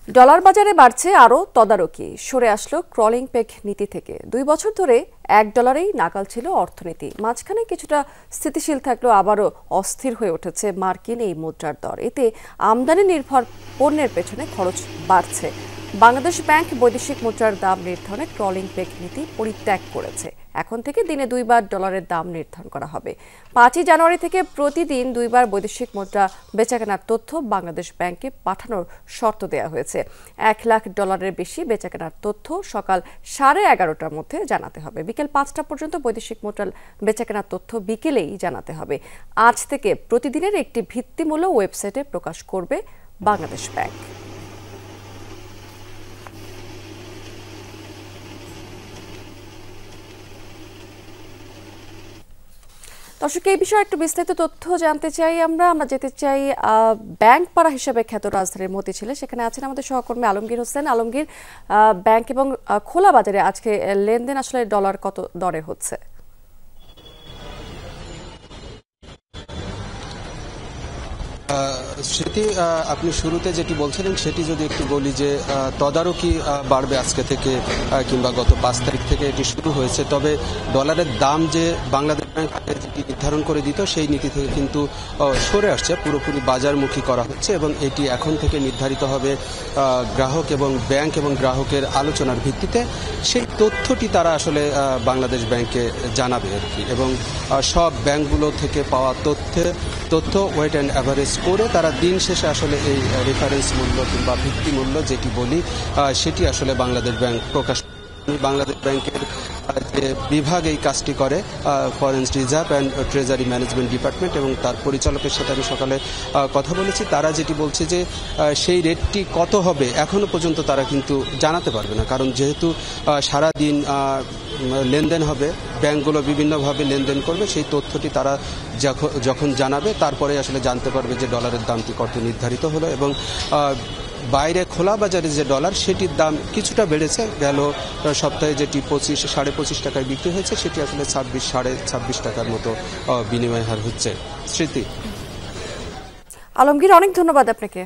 Dollar বাজারে বাড়ছে আরও তদারকি, সরে আসলো ক্রলিং পেগ নীতি থেকে। 2 বছর ধরে $1 নাগাল ছিল অর্থনীতি। মাঝখানে কিছুটা স্থিতিশীল থাকলেও আবারও অস্থির হয়ে উঠেছে মার্কিন এই মুদ্রার দর। এতে আমদানি নির্ভর পণ্যের পেছনে খরচ বাড়ছে। বাংলাদেশ ব্যাংক বৈদেশিক মুদ্রার দাম নির্ধারণে ক্রলিং পেগ নীতি পরিত্যাগ করেছে। এখন থেকে দিনে 2 বার ডলারের দাম নির্ধারণ করা হবে। 5ই জানুয়ারি থেকে প্রতিদিন 2 বার বৈদেশিক মুদ্রা বেচাকেনার তথ্য বাংলাদেশ ব্যাংকে পাঠানোর শর্ত দেওয়া হয়েছে। $1 লাখ বেশি বেচাকেনার তথ্য সকাল 11:30টার মধ্যে জানাতে হবে। বিকেল 5টা পর্যন্ত বৈদেশিক মুদ্রা বেচাকেনার তথ্য বিকেলেই জানাতে হবে। আজ থেকে প্রতিদিনের একটি ভিত্তিমূল্য ওয়েবসাইটে প্রকাশ করবে বাংলাদেশ ব্যাংক। দর্শক, এই বিষয়ে একটু বিস্তারিত তথ্য জানতে চাই। আমরা যেতে চাই ব্যাংক পাড়া হিসেবে খ্যাত রাজধানীর মতিঝিলে। সেখানে আছেন আমাদের সহকর্মী আলমগীর হোসেন। আলমগীর, ব্যাংক এবং খোলা বাজারে আজকে লেনদেন আসলে ডলার কত দরে হচ্ছে? সেটি আপনি শুরুতে যেটি বলছিলেন সেটি যদি একটু বলি যে তদারকি বাড়বে আজকে থেকে কিংবা গত 5 তারিখ থেকে এটি শুরু হয়েছে। তবে ডলারের দাম যে বাংলাদেশ ব্যাংক যেটি নির্ধারণ করে দিত সেই নীতি থেকে কিন্তু সরে আসছে, পুরোপুরি বাজারমুখী করা হচ্ছে এবং এটি এখন থেকে নির্ধারিত হবে গ্রাহক এবং ব্যাংক এবং গ্রাহকের আলোচনার ভিত্তিতে। সেই তথ্যটি তারা আসলে বাংলাদেশ ব্যাংকে জানাবে আর কি, এবং সব ব্যাংকগুলো থেকে পাওয়া তথ্য ওয়েট অ্যান্ড অ্যাভারেজ করে তারা দিন শেষে আসলে এই রেফারেন্স মূল্য কিংবা ভিত্তি মূল্য যেটি বলি সেটি আসলে বাংলাদেশ ব্যাংক প্রকাশ। বাংলাদেশ ব্যাংকের যে বিভাগ এই কাজটি করে, foreign reserve and treasury management department, এবং তার পরিচালকের সাথে আমি সকালে কথা বলেছি। তারা যেটি বলছে যে সেই রেটটি কত হবে এখনো পর্যন্ত তারা কিন্তু জানাতে পারবে না, কারণ যেহেতু সারাদিন লেনদেন হবে, ব্যাংকগুলো বিভিন্নভাবে লেনদেন করবে, সেই তথ্যটি তারা যখন জানাবে তারপরে আসলে জানতে পারবে যে ডলারের দামটি কত নির্ধারিত হলো। এবং বাইরে খোলা বাজারে যে ডলার সেটির দাম কিছুটা বেড়েছে। গেল সপ্তাহে যেটি 25-25.5 টাকায় বিক্রি হয়েছে সেটি আসলে 26-26.5 টাকার মতো বিনিময় হার হচ্ছে। স্মৃতি। আলমগীর, অনেক ধন্যবাদ আপনাকে।